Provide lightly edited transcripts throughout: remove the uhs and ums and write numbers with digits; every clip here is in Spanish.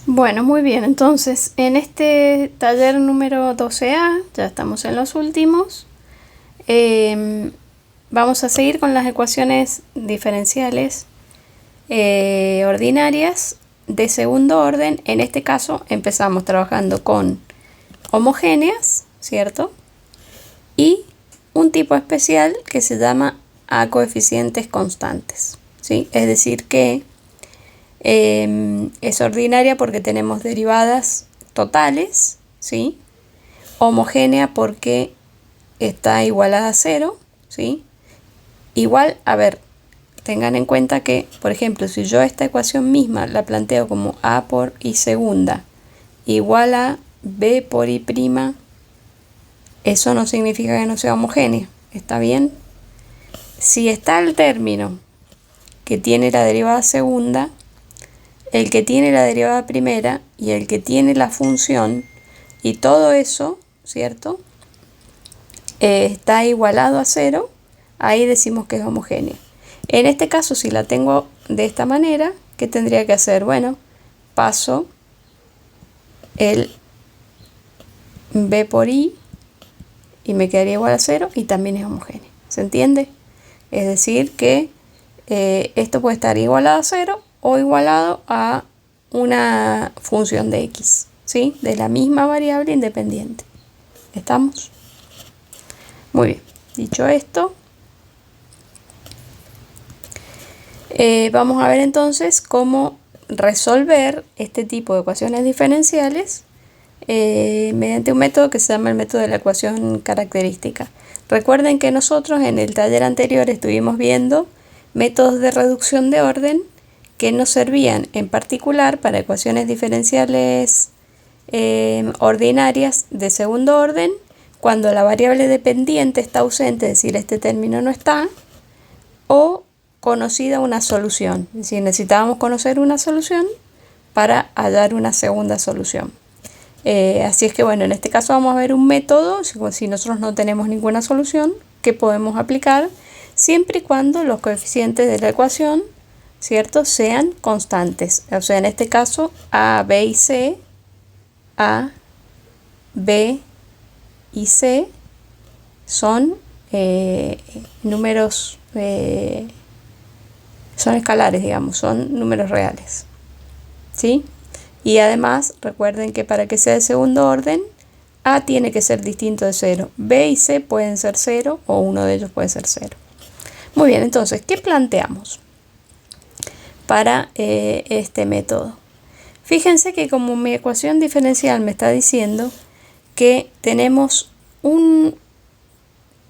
Bueno, muy bien, entonces en este taller número 12A, ya estamos en los últimos, vamos a seguir con las ecuaciones diferenciales ordinarias de segundo orden. En este caso empezamos trabajando con homogéneas, ¿cierto? Y un tipo especial que se llama a coeficientes constantes, ¿sí? Es decir que es ordinaria porque tenemos derivadas totales, ¿sí? Homogénea porque está igualada a cero, ¿sí? Igual, a ver, tengan en cuenta que, por ejemplo, si yo esta ecuación misma la planteo como a por y segunda igual a b por y prima, eso no significa que no sea homogénea, ¿está bien? Si está el término que tiene la derivada segunda, el que tiene la derivada primera y el que tiene la función y todo eso, ¿cierto? Está igualado a cero, ahí decimos que es homogénea. En este caso, si la tengo de esta manera, ¿qué tendría que hacer? Bueno, paso el b por i y me quedaría igual a cero y también es homogénea. ¿Se entiende? Es decir que esto puede estar igualado a cero o igualado a una función de x, ¿sí? De la misma variable independiente. ¿Estamos? Muy bien. Dicho esto, vamos a ver entonces cómo resolver este tipo de ecuaciones diferenciales mediante un método que se llama el método de la ecuación característica. Recuerden que nosotros en el taller anterior estuvimos viendo métodos de reducción de orden que nos servían en particular para ecuaciones diferenciales ordinarias de segundo orden cuando la variable dependiente está ausente, es decir, este término no está, o conocida una solución, es decir, necesitábamos conocer una solución para hallar una segunda solución. Así es que bueno, en este caso vamos a ver un método, si nosotros no tenemos ninguna solución, que podemos aplicar siempre y cuando los coeficientes de la ecuación, ¿cierto?, sean constantes. O sea, en este caso a, b y c, a, b y c son números, son escalares, digamos, son números reales, ¿sí? Y además, recuerden que para que sea de segundo orden, a tiene que ser distinto de 0. B y C pueden ser 0 o uno de ellos puede ser 0. Muy bien, entonces, ¿qué planteamos para este método? Fíjense que como mi ecuación diferencial me está diciendo que tenemos un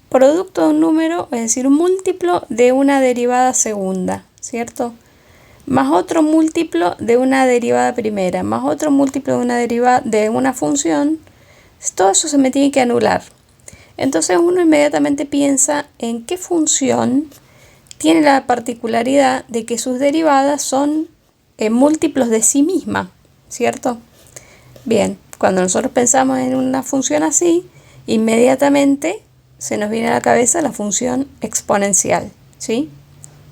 producto de un número, es decir, un múltiplo de una derivada segunda, ¿cierto?, más otro múltiplo de una derivada primera, más otro múltiplo de una derivada de una función, todo eso se me tiene que anular. Entonces uno inmediatamente piensa en qué función tiene la particularidad de que sus derivadas son múltiplos de sí misma, ¿cierto? Bien, cuando nosotros pensamos en una función así, inmediatamente se nos viene a la cabeza la función exponencial, ¿sí?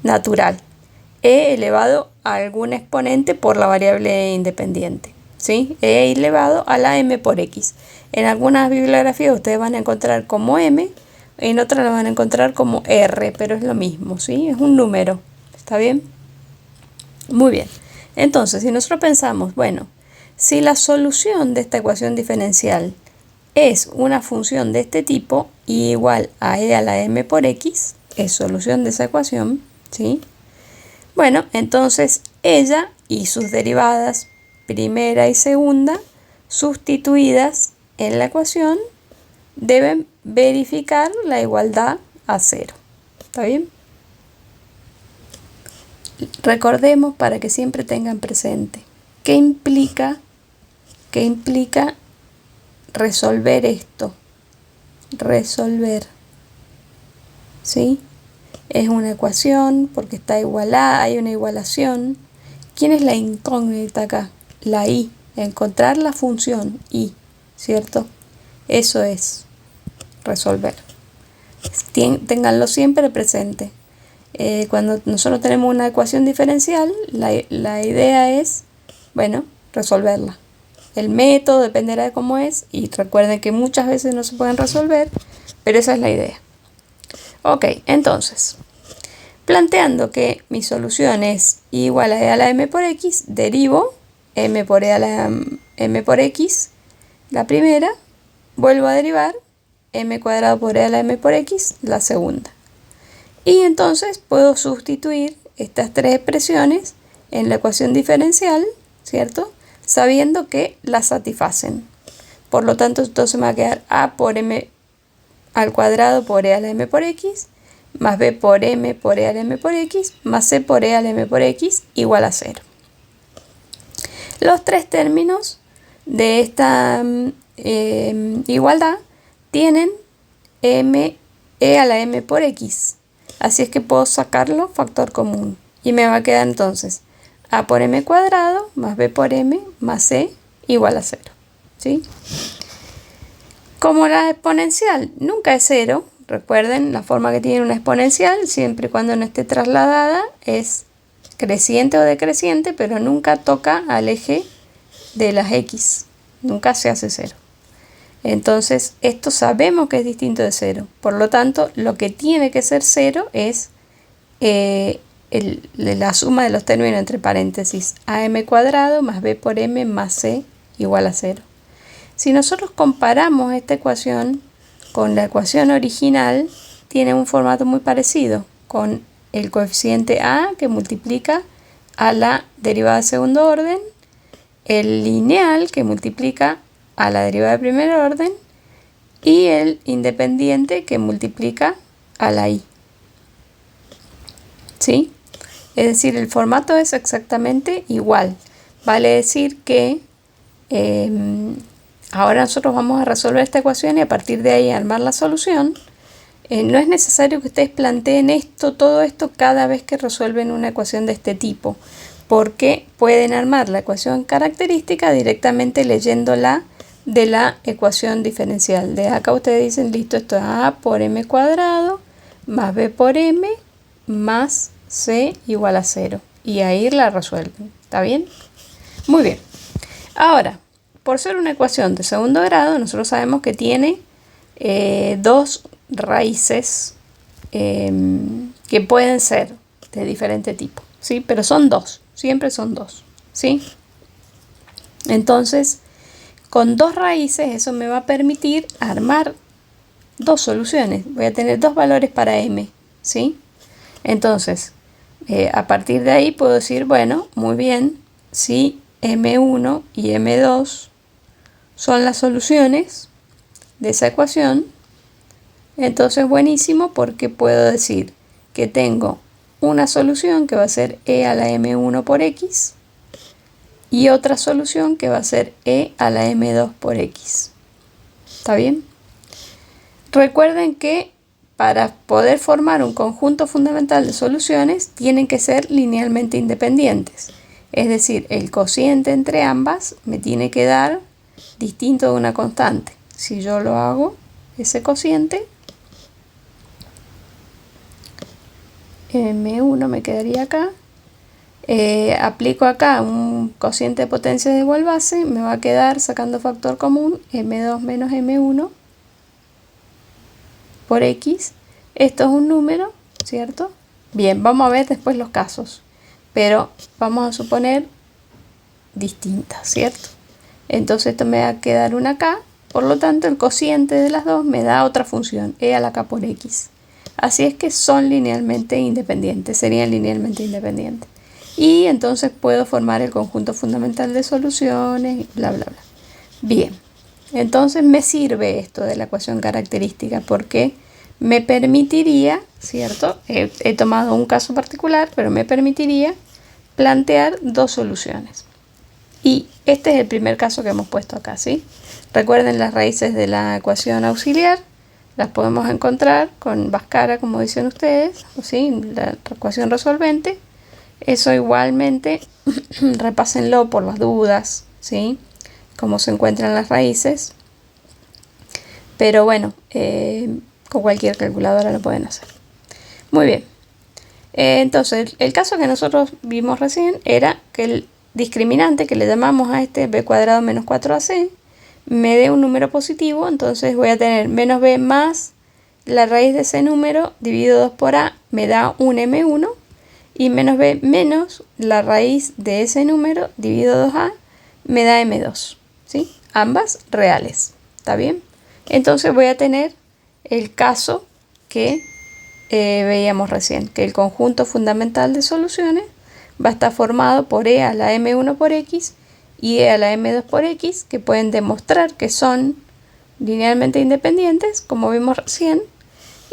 Natural. E elevado a algún exponente por la variable independiente, ¿sí? E elevado a la m por x. En algunas bibliografías ustedes van a encontrar como m, en otras lo van a encontrar como r, pero es lo mismo, ¿sí? Es un número, ¿está bien? Muy bien. Entonces, si nosotros pensamos, bueno, si la solución de esta ecuación diferencial es una función de este tipo y igual a e a la m por x, es solución de esa ecuación, ¿sí? Bueno, entonces ella y sus derivadas primera y segunda, sustituidas en la ecuación, deben verificar la igualdad a 0. ¿Está bien? Recordemos para que siempre tengan presente qué implica resolver esto. Resolver, ¿sí? Es una ecuación porque está igualada, hay una igualación. ¿Quién es la incógnita acá? La y, encontrar la función y, ¿cierto? Eso es resolver. Ténganlo siempre presente. Cuando nosotros tenemos una ecuación diferencial, la idea es, bueno, resolverla. El método dependerá de cómo es y recuerden que muchas veces no se pueden resolver, pero esa es la idea. Ok, entonces, planteando que mi solución es igual a e a la m por x, derivo m por e a la m por x, la primera, vuelvo a derivar m cuadrado por e a la m por x, la segunda. Y entonces puedo sustituir estas tres expresiones en la ecuación diferencial, ¿cierto? Sabiendo que las satisfacen. Por lo tanto, entonces me va a quedar a por m al cuadrado por e a la m por x, más b por m por e a la m por x, más c por e a la m por x, igual a 0. Los tres términos de esta igualdad tienen e a la m por x. Así es que puedo sacarlo factor común. Y me va a quedar entonces a por m cuadrado más b por m más c igual a 0. ¿Sí? Como la exponencial nunca es 0, recuerden la forma que tiene una exponencial, siempre y cuando no esté trasladada, es creciente o decreciente, pero nunca toca al eje de las x. Nunca se hace 0. Entonces, esto sabemos que es distinto de 0. Por lo tanto, lo que tiene que ser 0 es la suma de los términos entre paréntesis am cuadrado más b por m más c igual a 0. Si nosotros comparamos esta ecuación con la ecuación original, tiene un formato muy parecido, con el coeficiente a que multiplica a la derivada de segundo orden, el lineal que multiplica a la derivada de primer orden y el independiente que multiplica a la y. ¿Sí? Es decir, el formato es exactamente igual. Vale decir que ahora nosotros vamos a resolver esta ecuación y a partir de ahí armar la solución. No es necesario que ustedes planteen todo esto cada vez que resuelven una ecuación de este tipo, porque pueden armar la ecuación característica directamente leyéndola de la ecuación diferencial. De acá ustedes dicen, listo, esto es a por m cuadrado más b por m más c igual a 0. Y ahí la resuelven. ¿Está bien? Muy bien. Ahora, por ser una ecuación de segundo grado, nosotros sabemos que tiene dos raíces que pueden ser de diferente tipo, ¿sí? Pero son dos, siempre son dos, ¿sí? Entonces, con dos raíces eso me va a permitir armar dos soluciones. Voy a tener dos valores para m, ¿sí? Entonces, a partir de ahí puedo decir, bueno, muy bien, si m1 y m2 son las soluciones de esa ecuación, entonces buenísimo, porque puedo decir que tengo una solución que va a ser e a la m1 por x y otra solución que va a ser e a la m2 por x. ¿Está bien? Recuerden que para poder formar un conjunto fundamental de soluciones tienen que ser linealmente independientes. Es decir, el cociente entre ambas me tiene que dar distinto de una constante. Si yo lo hago, ese cociente, m1 me quedaría acá. Aplico acá un cociente de potencia de igual base, me va a quedar, sacando factor común, m2 menos m1 por x. Esto es un número, ¿cierto? Bien, vamos a ver después los casos, pero vamos a suponer distintas, ¿cierto? Entonces esto me va a quedar una k, por lo tanto el cociente de las dos me da otra función, e a la k por x. Así es que son linealmente independientes, serían linealmente independientes. Y entonces puedo formar el conjunto fundamental de soluciones, bla, bla, bla. Bien, entonces me sirve esto de la ecuación característica porque me permitiría, ¿cierto? He tomado un caso particular, pero me permitiría plantear dos soluciones. Y este es el primer caso que hemos puesto acá, ¿sí? Recuerden las raíces de la ecuación auxiliar, las podemos encontrar con Bhaskara, como dicen ustedes, ¿sí? La ecuación resolvente. Eso igualmente repásenlo por las dudas, ¿sí? Cómo se encuentran las raíces. Pero bueno, con cualquier calculadora lo pueden hacer. Muy bien. Entonces, el caso que nosotros vimos recién era que discriminante que le llamamos a este b cuadrado menos 4ac me dé un número positivo, entonces voy a tener menos b más la raíz de ese número dividido 2 por a me da un m1 y menos b menos la raíz de ese número dividido 2a me da m2, ¿sí? Ambas reales, ¿está bien? Entonces voy a tener el caso que veíamos recién, que el conjunto fundamental de soluciones va a estar formado por e a la m1 por x y e a la m2 por x, que pueden demostrar que son linealmente independientes, como vimos recién,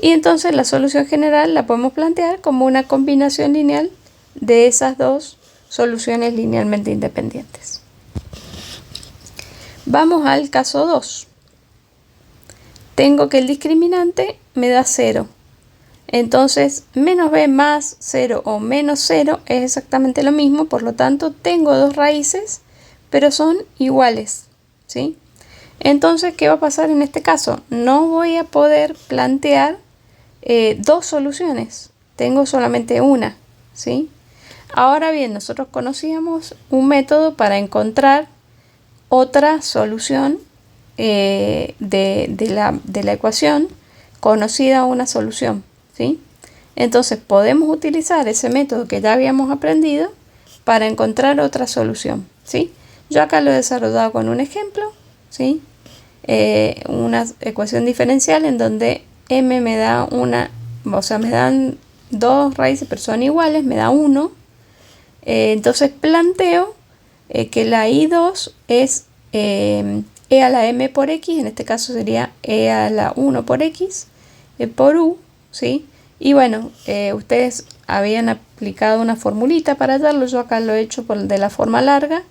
y entonces la solución general la podemos plantear como una combinación lineal de esas dos soluciones linealmente independientes. Vamos al caso 2. Tengo que el discriminante me da 0. Entonces, menos b más 0 o menos 0 es exactamente lo mismo, por lo tanto tengo dos raíces, pero son iguales, ¿sí? Entonces, ¿qué va a pasar en este caso? No voy a poder plantear dos soluciones, tengo solamente una, ¿sí? Ahora bien, nosotros conocíamos un método para encontrar otra solución de la ecuación conocida a una solución, ¿sí? Entonces podemos utilizar ese método que ya habíamos aprendido para encontrar otra solución, ¿sí? Yo acá lo he desarrollado con un ejemplo, ¿sí? Una ecuación diferencial en donde m me da una, o sea, me dan dos raíces, pero son iguales, me da 1. Entonces planteo que la I2 es e a la m por x, en este caso sería e a la 1 por x por u, ¿sí? Y bueno, ustedes habían aplicado una formulita para darlo, yo acá lo he hecho de la forma larga,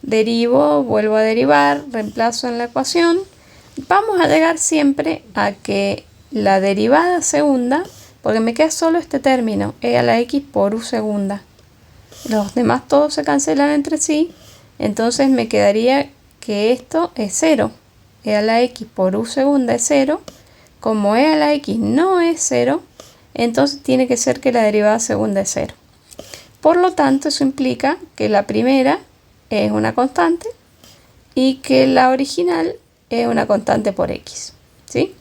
derivo, vuelvo a derivar, reemplazo en la ecuación. Vamos a llegar siempre a que la derivada segunda, porque me queda solo este término, e a la x por u segunda. Los demás todos se cancelan entre sí, entonces me quedaría que esto es 0. E a la x por u segunda es 0. Como e a la x no es 0, entonces tiene que ser que la derivada segunda es 0. Por lo tanto, eso implica que la primera es una constante y que la original es una constante por x, ¿sí?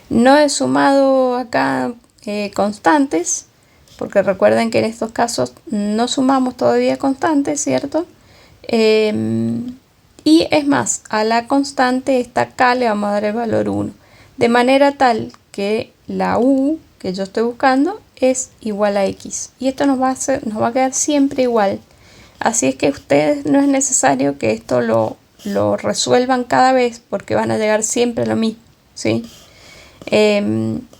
No he sumado acá constantes, porque recuerden que en estos casos no sumamos todavía constantes, ¿cierto? Y es más, a la constante esta acá le vamos a dar el valor 1, de manera tal que la u que yo estoy buscando es igual a x, y esto nos va a quedar siempre igual. Así es que ustedes no es necesario que esto lo resuelvan cada vez, porque van a llegar siempre a lo mismo, ¿sí?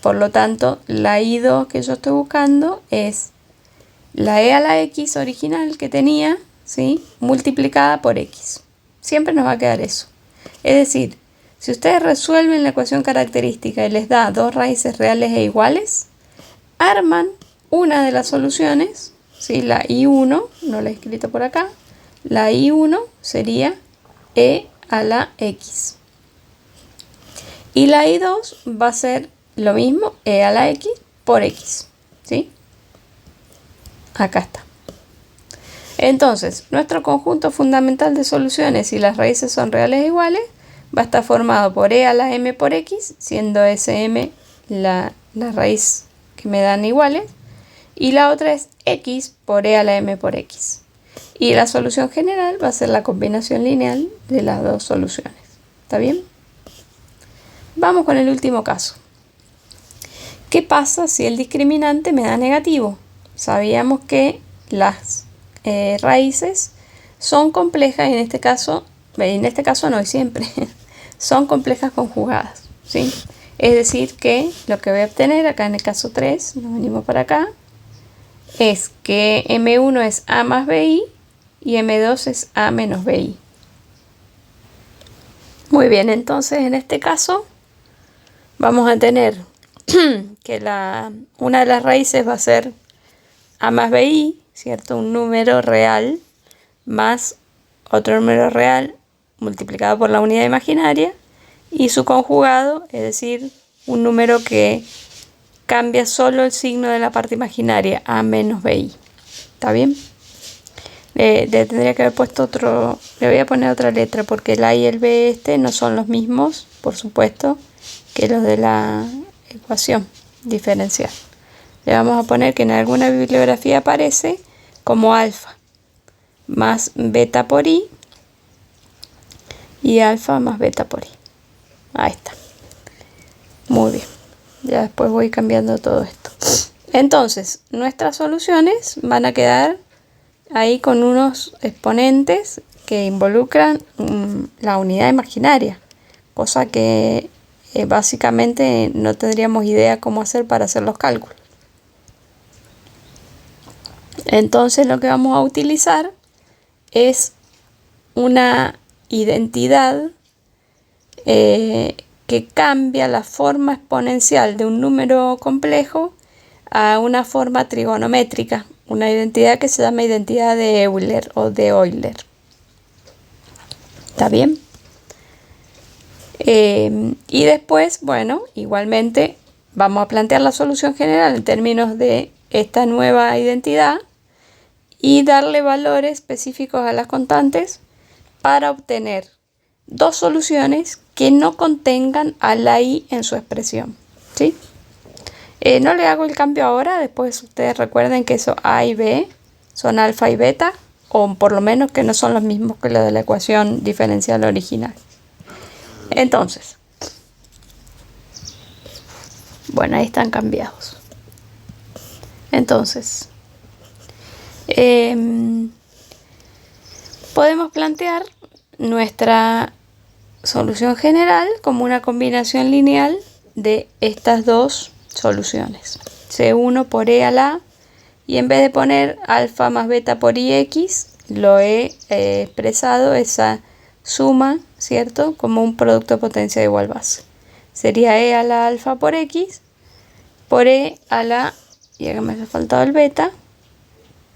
Por lo tanto, la I2 que yo estoy buscando es la e a la x original que tenía, ¿sí? Multiplicada por x. Siempre nos va a quedar eso. Es decir, si ustedes resuelven la ecuación característica y les da dos raíces reales e iguales, arman una de las soluciones, ¿sí? La I1, no la he escrito por acá, la I1 sería e a la x. Y la I2 va a ser lo mismo, e a la x por x, ¿sí? Acá está. Entonces, nuestro conjunto fundamental de soluciones, si las raíces son reales e iguales, va a estar formado por e a la m por x, siendo sm la raíz que me dan iguales, y la otra es x por e a la m por x. Y la solución general va a ser la combinación lineal de las dos soluciones. ¿Está bien? Vamos con el último caso. ¿Qué pasa si el discriminante me da negativo? Sabíamos que las raíces son complejas, y en este caso no, y siempre, son complejas conjugadas, ¿sí? Es decir que lo que voy a obtener acá en el caso 3, nos venimos para acá, es que M1 es A más BI y M2 es A menos BI. Muy bien, entonces en este caso vamos a tener que una de las raíces va a ser A más BI, ¿cierto? Un número real más otro número real multiplicado por la unidad imaginaria y su conjugado, es decir, un número que cambia solo el signo de la parte imaginaria, A menos BI. ¿Está bien? le tendría que haber puesto otro, le voy a poner otra letra porque el A y el B no son los mismos, por supuesto, que los de la ecuación diferencial. Le vamos a poner que en alguna bibliografía aparece como alfa más beta por i y alfa más beta por i. Ahí está. Muy bien. Ya después voy cambiando todo esto. Entonces, nuestras soluciones van a quedar ahí con unos exponentes que involucran la unidad imaginaria, cosa que básicamente no tendríamos idea cómo hacer para hacer los cálculos. Entonces lo que vamos a utilizar es una identidad que cambia la forma exponencial de un número complejo a una forma trigonométrica, una identidad que se llama identidad de Euler o de Euler. ¿Está bien? Y después, bueno, igualmente vamos a plantear la solución general en términos de esta nueva identidad y darle valores específicos a las constantes para obtener dos soluciones que no contengan a la i en su expresión, ¿sí? No le hago el cambio ahora, después ustedes recuerden que eso a y b son alfa y beta, o por lo menos que no son los mismos que los de la ecuación diferencial original. Entonces, bueno, ahí están cambiados. Entonces, podemos plantear nuestra solución general como una combinación lineal de estas dos soluciones. C1 por e a la a, y en vez de poner alfa más beta por ix, lo he expresado esa suma, ¿cierto?, como un producto de potencia de igual base. Sería e a la alfa por x por e a la, y acá me ha faltado el beta,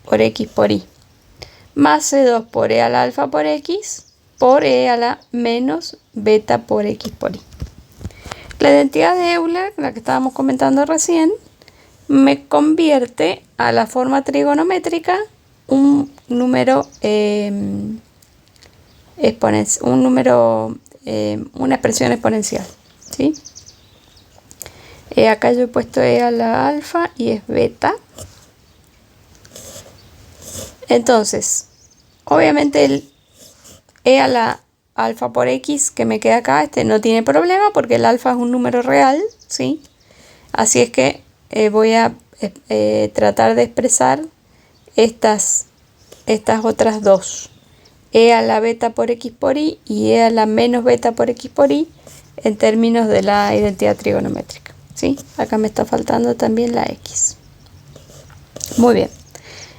por x por y, más C2 por e a la alfa por x por e a la menos beta por x por y. La identidad de Euler, la que estábamos comentando recién, me convierte a la forma trigonométrica un número, una expresión exponencial, ¿sí? Acá yo he puesto e a la alfa y es beta. Entonces, obviamente el e a la alfa por x que me queda acá, no tiene problema porque el alfa es un número real, ¿sí? Así es que voy a tratar de expresar estas otras dos, e a la beta por x por y e a la menos beta por x por y, en términos de la identidad trigonométrica, ¿sí? Acá me está faltando también la x. Muy bien.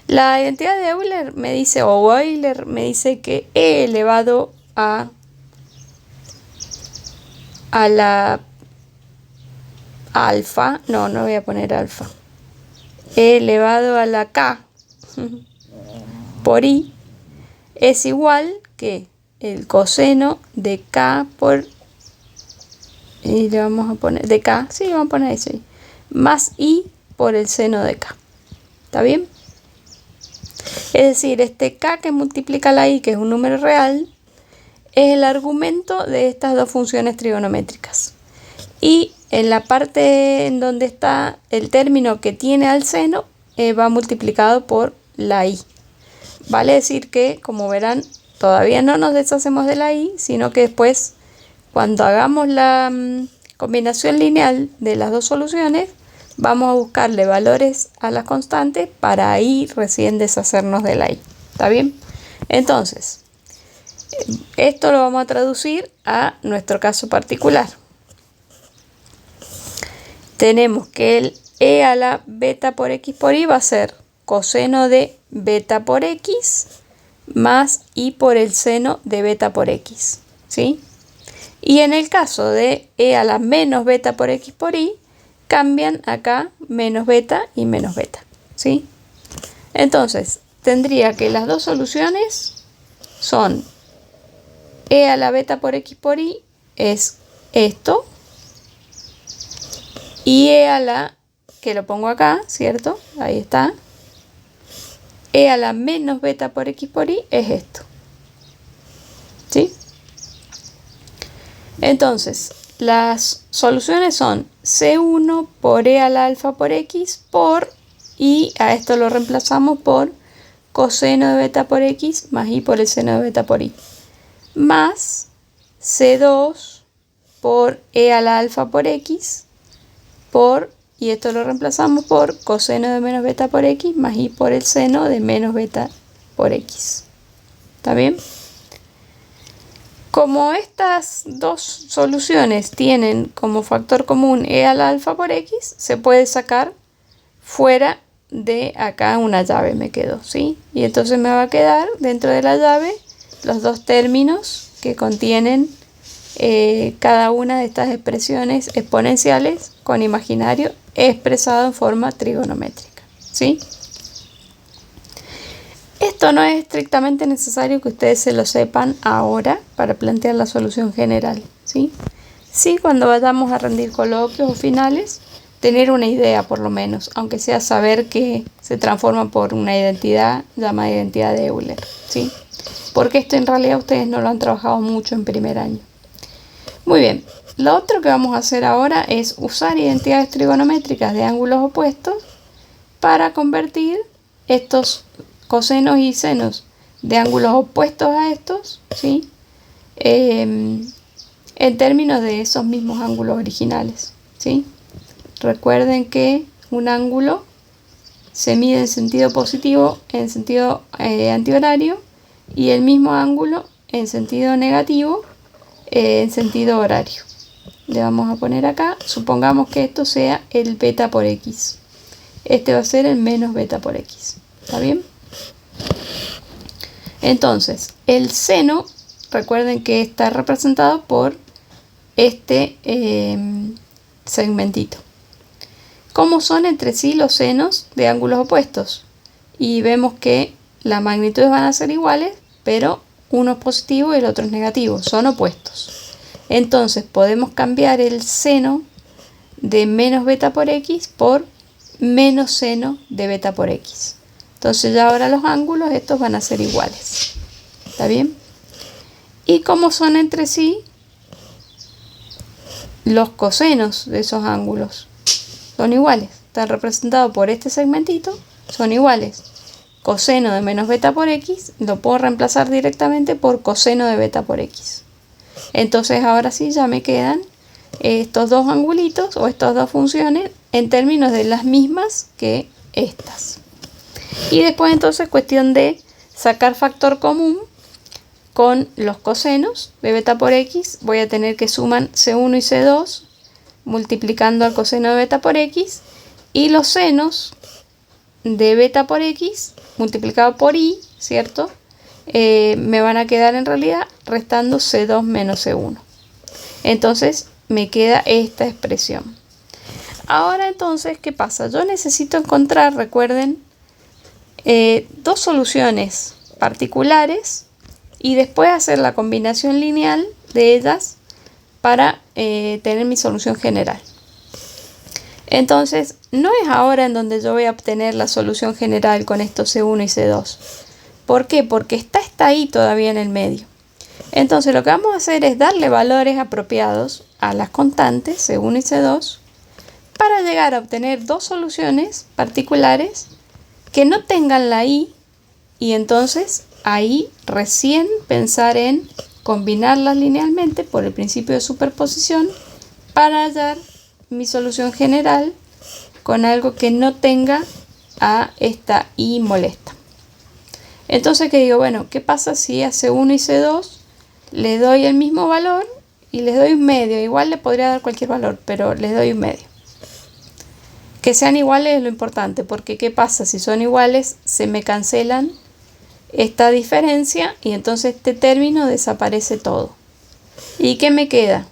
La identidad de Euler me dice, o Euler me dice que e elevado a la alfa, no voy a poner alfa, e elevado a la k por i es igual que el coseno de k por, y le vamos a poner, de k, sí, vamos a poner eso ahí, más i por el seno de k. ¿Está bien? Es decir, este k que multiplica la i, que es un número real, es el argumento de estas dos funciones trigonométricas. Y en la parte en donde está el término que tiene al seno, va multiplicado por la i. Vale decir que, como verán, todavía no nos deshacemos de la i, sino que después, cuando hagamos la combinación lineal de las dos soluciones, vamos a buscarle valores a las constantes para ahí recién deshacernos de la i. ¿Está bien? Entonces, esto lo vamos a traducir a nuestro caso particular. Tenemos que el e a la beta por x por y va a ser coseno de beta por x más i por el seno de beta por x, ¿sí? Y en el caso de e a la menos beta por x por y, cambian acá menos beta y menos beta, ¿sí? Entonces, tendría que las dos soluciones son e a la beta por x por y es esto, y e a la, que lo pongo acá, ¿cierto? Ahí está. e a la menos beta por x por y es esto. ¿Sí? Entonces, las soluciones son C1 por e a la alfa por x por, y a esto lo reemplazamos por coseno de beta por x más y por el seno de beta por y, más C2 por e a la alfa por x por, y esto lo reemplazamos por coseno de menos beta por x más y por el seno de menos beta por x. ¿Está bien? Como estas dos soluciones tienen como factor común e a la alfa por x, se puede sacar fuera de acá una llave, me quedo, ¿sí? Y entonces me va a quedar dentro de la llave los dos términos que contienen cada una de estas expresiones exponenciales con imaginario expresado en forma trigonométrica, ¿sí? Esto no es estrictamente necesario que ustedes se lo sepan ahora para plantear la solución general, ¿sí? Sí, cuando vayamos a rendir coloquios o finales, tener una idea por lo menos, aunque sea saber que se transforma por una identidad llamada identidad de Euler, ¿sí? Porque esto en realidad ustedes no lo han trabajado mucho en primer año. Muy bien, lo otro que vamos a hacer ahora es usar identidades trigonométricas de ángulos opuestos para convertir estos cosenos y senos de ángulos opuestos a estos, ¿sí? En términos de esos mismos ángulos originales, ¿sí? Recuerden que un ángulo se mide en sentido positivo, en sentido antihorario, y el mismo ángulo en sentido negativo, en sentido horario. Le vamos a poner acá, supongamos que esto sea el beta por x. Este va a ser el menos beta por x. ¿Está bien? Entonces, el seno, recuerden que está representado por este segmentito. ¿Cómo son entre sí los senos de ángulos opuestos? Y vemos que las magnitudes van a ser iguales, pero uno es positivo y el otro es negativo, son opuestos. Entonces podemos cambiar el seno de menos beta por x por menos seno de beta por x. Entonces ya ahora los ángulos estos van a ser iguales. ¿Está bien? ¿Y cómo son entre sí los cosenos de esos ángulos? Son iguales. Están representados por este segmentito, son iguales. Coseno de menos beta por x lo puedo reemplazar directamente por coseno de beta por x. Entonces ahora sí ya me quedan estos dos angulitos o estas dos funciones en términos de las mismas que estas. Y después entonces cuestión de sacar factor común con los cosenos de beta por x. Voy a tener que suman C1 y C2 multiplicando al coseno de beta por x, y los senos de beta por x multiplicado por y, ¿cierto? Me van a quedar en realidad restando C2 menos C1. Entonces me queda esta expresión. Ahora entonces, ¿qué pasa? Yo necesito encontrar, recuerden, dos soluciones particulares y después hacer la combinación lineal de ellas para tener mi solución general. Entonces, no es ahora en donde yo voy a obtener la solución general con estos C1 y C2. ¿Por qué? Porque está ahí todavía en el medio. Entonces, lo que vamos a hacer es darle valores apropiados a las constantes C1 y C2 para llegar a obtener dos soluciones particulares que no tengan la y entonces ahí recién pensar en combinarlas linealmente por el principio de superposición para hallar mi solución general con algo que no tenga a esta y molesta. Entonces, ¿qué digo? Bueno, ¿qué pasa si a C1 y C2 le doy el mismo valor y les doy un medio? Igual le podría dar cualquier valor, pero les doy un medio. Que sean iguales es lo importante, porque ¿qué pasa? Si son iguales, se me cancelan esta diferencia y entonces este término desaparece todo. ¿Y qué me queda?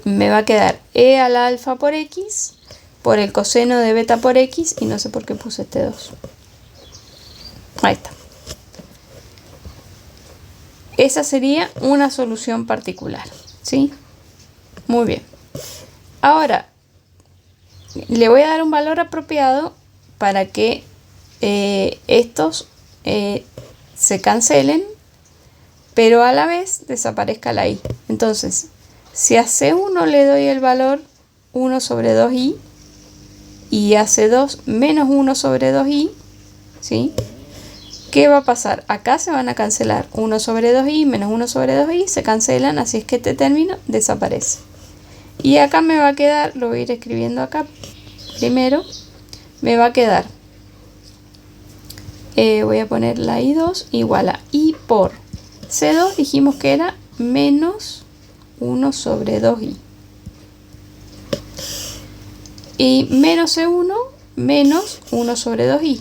Me va a quedar e a la alfa por x por el coseno de beta por x, y no sé por qué puse este 2. Ahí está. Esa sería una solución particular, ¿sí? Muy bien. Ahora, le voy a dar un valor apropiado para que estos se cancelen, pero a la vez desaparezca la i. Entonces, si a C1 le doy el valor 1 sobre 2i y a C2 menos 1 sobre 2i, ¿sí? ¿Qué va a pasar? Acá se van a cancelar 1 sobre 2i menos 1 sobre 2i, se cancelan, así es que este término desaparece. Y acá me va a quedar, lo voy a ir escribiendo acá primero, me va a quedar, voy a poner la i2 igual a i por C2, dijimos que era menos 1 sobre 2i. Y menos C1 menos 1 sobre 2i.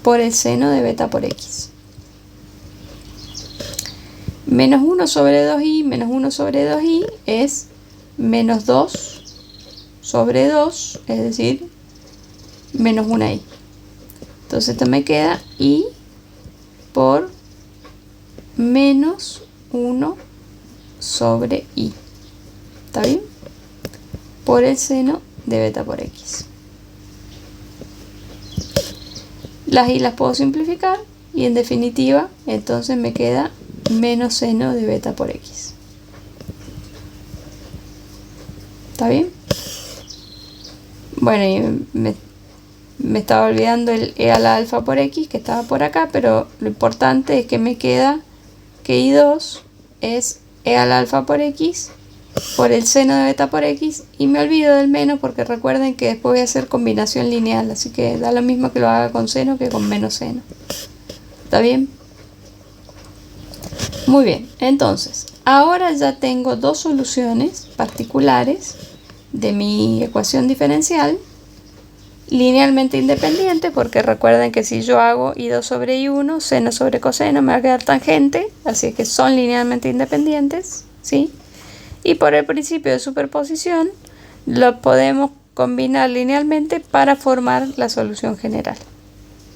Por el seno de beta por x. Menos 1 sobre 2i menos 1 sobre 2i es menos 2 sobre 2, es decir, menos 1i. Entonces esto me queda i por menos 1 sobre i. ¿Está bien? Por el seno de beta por x. Las i las puedo simplificar y en definitiva entonces me queda menos seno de beta por x. ¿Está bien? Bueno, y me estaba olvidando el e a la alfa por x que estaba por acá, pero lo importante es que me queda que i2 es e a la alfa por x por el seno de beta por x, y me olvido del menos porque recuerden que después voy a hacer combinación lineal, así que da lo mismo que lo haga con seno que con menos seno. ¿Está bien? Muy bien, entonces ahora ya tengo dos soluciones particulares de mi ecuación diferencial linealmente independiente, porque recuerden que si yo hago i2 sobre i1, seno sobre coseno, me va a quedar tangente, así que son linealmente independientes, ¿sí? Y por el principio de superposición lo podemos combinar linealmente para formar la solución general,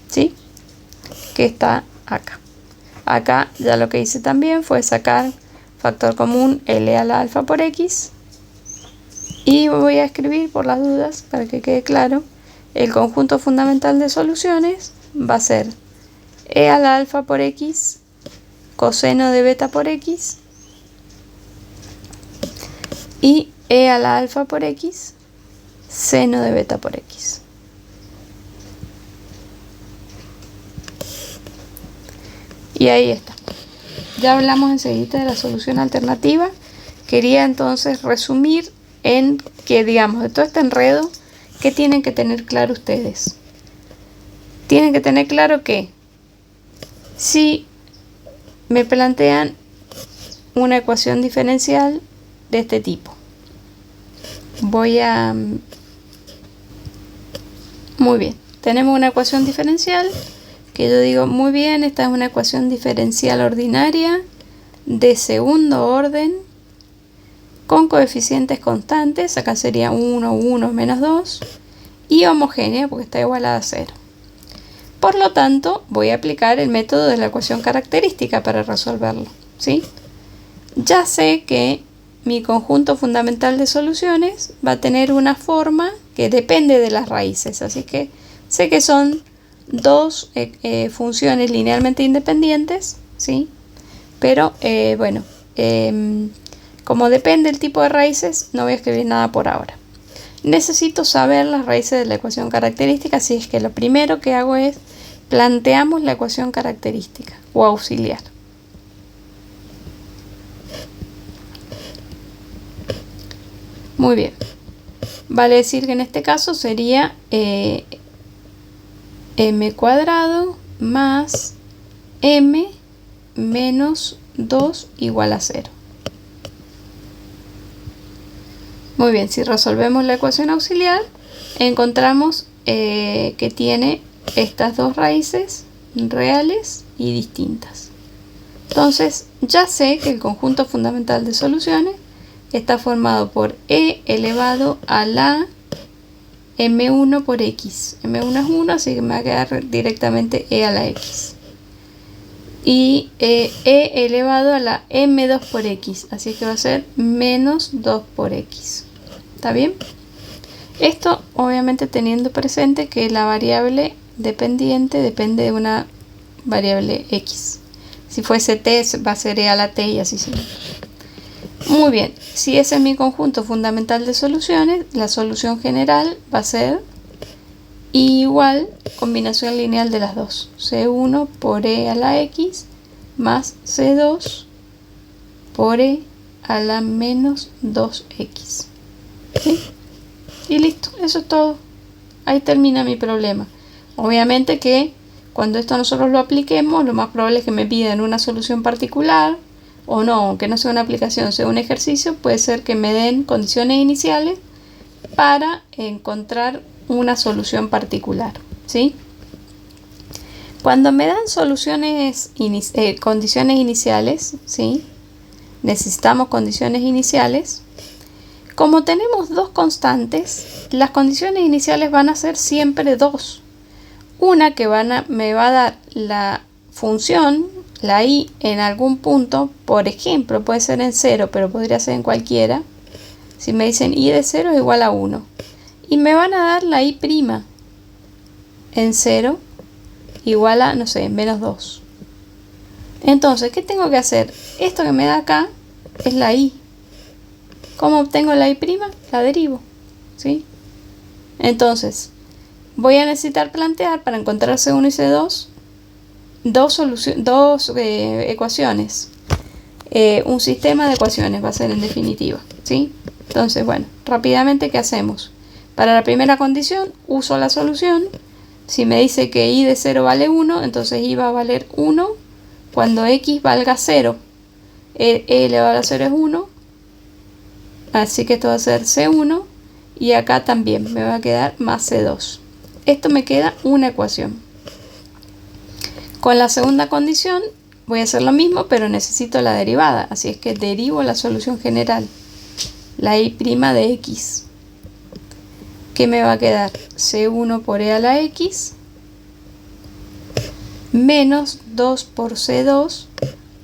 ¿sí? Que está acá. Acá ya lo que hice también fue sacar factor común L a la alfa por x, y voy a escribir por las dudas para que quede claro. El conjunto fundamental de soluciones va a ser e a la alfa por x coseno de beta por x y e a la alfa por x seno de beta por x. Y ahí está. Ya hablamos enseguida de la solución alternativa. Quería entonces resumir en que, digamos, de todo este enredo, ¿qué tienen que tener claro ustedes? Tienen que tener claro que si me plantean una ecuación diferencial de este tipo, muy bien, tenemos una ecuación diferencial que yo digo, muy bien, esta es una ecuación diferencial ordinaria de segundo orden con coeficientes constantes, acá sería 1, 1, menos 2, y homogénea porque está igualada a 0. Por lo tanto, voy a aplicar el método de la ecuación característica para resolverlo, ¿sí? Ya sé que mi conjunto fundamental de soluciones va a tener una forma que depende de las raíces, así que sé que son dos funciones linealmente independientes, ¿sí? Pero bueno, como depende el tipo de raíces, no voy a escribir nada por ahora. Necesito saber las raíces de la ecuación característica, así es que lo primero que hago es planteamos la ecuación característica o auxiliar. Muy bien. Vale decir que en este caso sería m cuadrado más m menos 2 igual a 0. Muy bien, si resolvemos la ecuación auxiliar, encontramos que tiene estas dos raíces reales y distintas. Entonces, ya sé que el conjunto fundamental de soluciones está formado por e elevado a la m1 por x. m1 es 1, así que me va a quedar directamente e a la x. Y e elevado a la m2 por x, así que va a ser menos 2 por x. ¿Está bien? Esto obviamente teniendo presente que la variable dependiente depende de una variable x. Si fuese t va a ser e a la t y así sigue. Muy bien, si ese es mi conjunto fundamental de soluciones, la solución general va a ser igual combinación lineal de las dos. C1 por e a la x más C2 por e a la menos 2x. ¿Sí? Y listo, eso es todo. Ahí termina mi problema. Obviamente que cuando esto nosotros lo apliquemos, lo más probable es que me pidan una solución particular, o no, aunque no sea una aplicación, sea un ejercicio, puede ser que me den condiciones iniciales para encontrar una solución particular, ¿sí? Cuando me dan condiciones iniciales, ¿sí? Necesitamos condiciones iniciales. Como tenemos dos constantes, las condiciones iniciales van a ser siempre dos. Una que me va a dar la función, la y, en algún punto, por ejemplo, puede ser en 0, pero podría ser en cualquiera. Si me dicen y de 0 es igual a 1. Y me van a dar la y' en 0 igual a, no sé, menos 2. Entonces, ¿qué tengo que hacer? Esto que me da acá es la y. ¿Cómo obtengo la y'? La derivo, ¿sí? Entonces, voy a necesitar plantear para encontrar C1 y C2 dos ecuaciones. Un sistema de ecuaciones va a ser en definitiva, ¿sí? Entonces, bueno, rápidamente, ¿qué hacemos? Para la primera condición, uso la solución. Si me dice que y de 0 vale 1, entonces y va a valer 1 cuando x valga 0. E elevado a 0 es 1. Así que esto va a ser C1. Y acá también me va a quedar más C2. Esto me queda una ecuación. Con la segunda condición voy a hacer lo mismo, pero necesito la derivada. Así es que derivo la solución general, la y' de x. ¿Qué me va a quedar? C1 por e a la x menos 2 por C2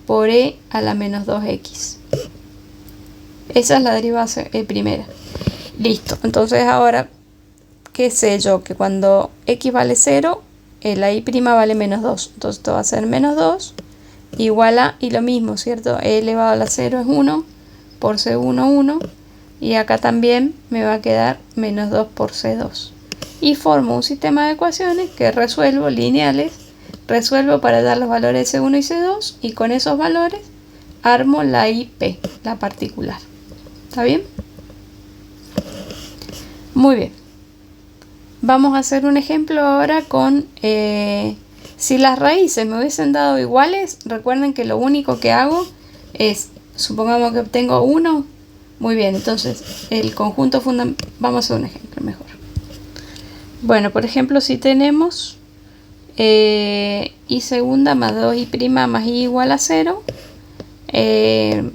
por e a la menos 2x. Esa es la derivada primera. Listo. Entonces ahora, ¿qué sé yo? Que cuando x vale 0, la y' vale menos 2. Entonces esto va a ser menos 2 igual a, y lo mismo, ¿cierto? E elevado a la 0 es 1 por C1, 1. Y acá también me va a quedar menos 2 por C2. Y formo un sistema de ecuaciones que resuelvo lineales. Resuelvo para dar los valores de C1 y C2. Y con esos valores armo la IP, la particular. ¿Está bien? Muy bien. Vamos a hacer un ejemplo ahora con... si las raíces me hubiesen dado iguales, recuerden que lo único que hago es, supongamos que obtengo 1. Muy bien, entonces el conjunto fundamental, vamos a hacer un ejemplo mejor. Bueno, por ejemplo, si tenemos y segunda más 2y' más y igual a 0,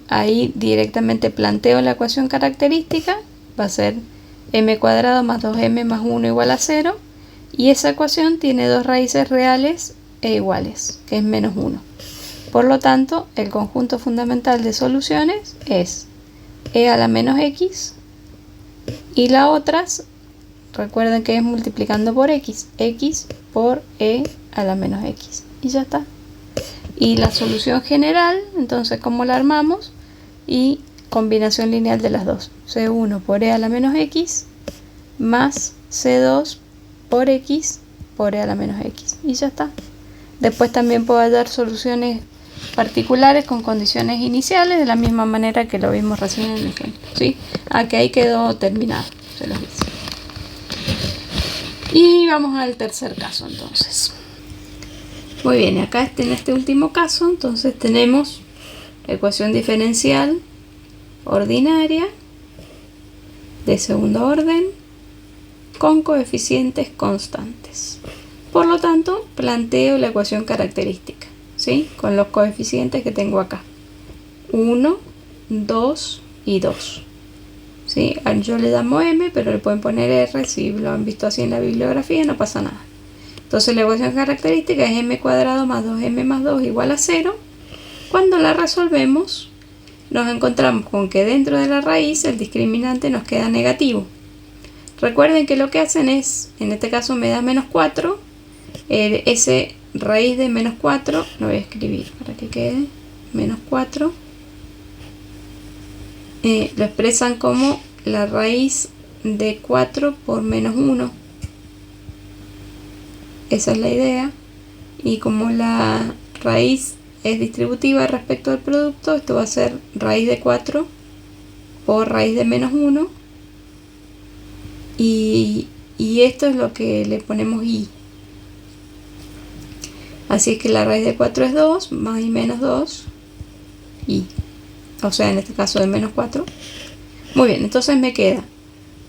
ahí directamente planteo la ecuación característica, va a ser m cuadrado más 2m más 1 igual a 0, y esa ecuación tiene dos raíces reales e iguales, que es menos 1. Por lo tanto, el conjunto fundamental de soluciones es e a la menos x, y la otra, recuerden que es multiplicando por x por e a la menos x, y ya está. Y la solución general, entonces, ¿cómo la armamos? Y combinación lineal de las dos, C1 por e a la menos x más C2 por x por e a la menos x, y ya está. Después también puedo hallar soluciones particulares con condiciones iniciales de la misma manera que lo vimos recién en el ejemplo, ¿sí? Aquí ahí quedó terminado, se los dice. Y vamos al tercer caso entonces. Muy bien, acá en este último caso entonces tenemos ecuación diferencial ordinaria de segundo orden con coeficientes constantes. Por lo tanto, planteo la ecuación característica, ¿sí? Con los coeficientes que tengo acá. 1, 2 y 2. ¿Sí? Yo le llamo m, pero le pueden poner r, si lo han visto así en la bibliografía, no pasa nada. Entonces la ecuación característica es m cuadrado más 2m más 2 igual a 0. Cuando la resolvemos, nos encontramos con que dentro de la raíz el discriminante nos queda negativo. Recuerden que lo que hacen es, en este caso me da menos 4, ese raíz de menos 4, lo voy a escribir para que quede menos 4, lo expresan como la raíz de 4 por menos 1. Esa es la idea. Y como la raíz es distributiva respecto al producto, esto va a ser raíz de 4 por raíz de menos 1. Y esto es lo que le ponemos i. Así es que la raíz de 4 es 2, más y menos 2, i. O sea, en este caso de menos 4. Muy bien, entonces me queda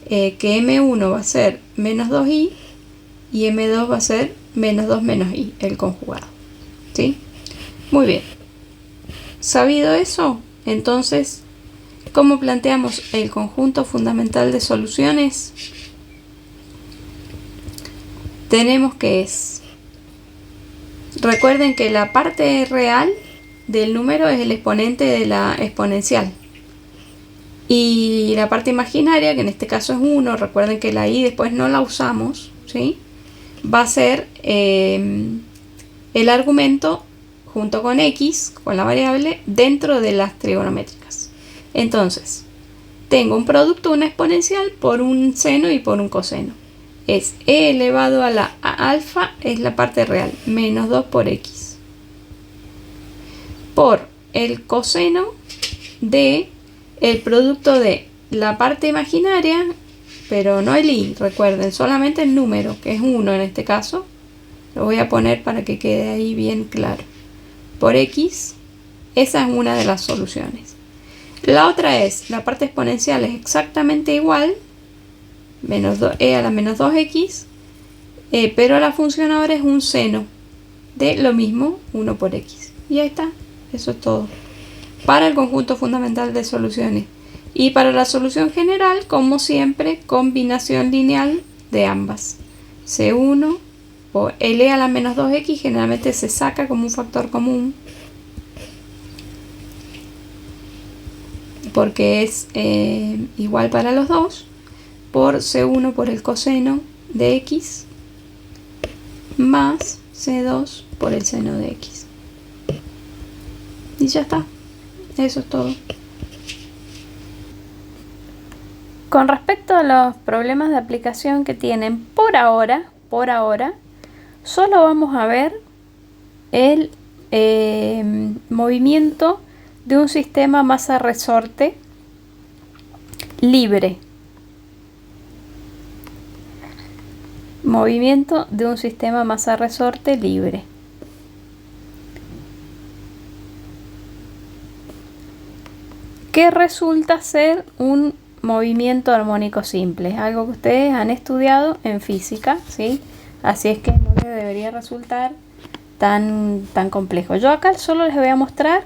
que m1 va a ser menos 2i y m2 va a ser menos 2 menos i, el conjugado. ¿Sí? Muy bien. Sabido eso, entonces, ¿cómo planteamos el conjunto fundamental de soluciones? Tenemos que es... Recuerden que la parte real del número es el exponente de la exponencial. Y la parte imaginaria, que en este caso es 1, recuerden que la i después no la usamos, ¿sí? Va a ser el argumento junto con x, con la variable, dentro de las trigonométricas. Entonces, tengo un producto, una exponencial, por un seno y por un coseno. Es e elevado a la alfa, es la parte real, menos 2 por x. Por el coseno de el producto de la parte imaginaria, pero no el i, recuerden, solamente el número, que es 1 en este caso. Lo voy a poner para que quede ahí bien claro. Por x, esa es una de las soluciones. La otra es, la parte exponencial es exactamente igual, menos 2e a la menos 2x, pero la función ahora es un seno de lo mismo, 1 por x. Y ahí está, eso es todo. Para el conjunto fundamental de soluciones. Y para la solución general, como siempre, combinación lineal de ambas. C1 por L a la menos 2x generalmente se saca como un factor común, porque es igual para los dos, por C1 por el coseno de x más C2 por el seno de x. Y ya está. Eso es todo. Con respecto a los problemas de aplicación que tienen por ahora, solo vamos a ver el movimiento de un sistema masa-resorte libre. Movimiento de un sistema masa-resorte libre. Que resulta ser un movimiento armónico simple, algo que ustedes han estudiado en física, ¿sí? Así es que no les debería resultar tan complejo. Yo acá solo les voy a mostrar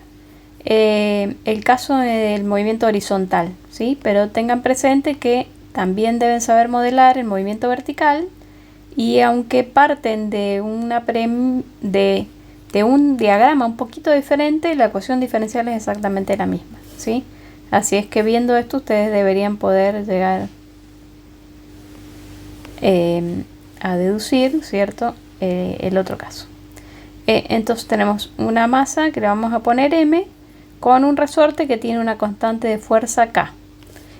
el caso del movimiento horizontal, ¿sí? Pero tengan presente que también deben saber modelar el movimiento vertical, y aunque parten de un diagrama un poquito diferente, la ecuación diferencial es exactamente la misma, ¿sí? Así es que viendo esto ustedes deberían poder llegar a deducir, ¿cierto? El otro caso. Entonces tenemos una masa que le vamos a poner m con un resorte que tiene una constante de fuerza k.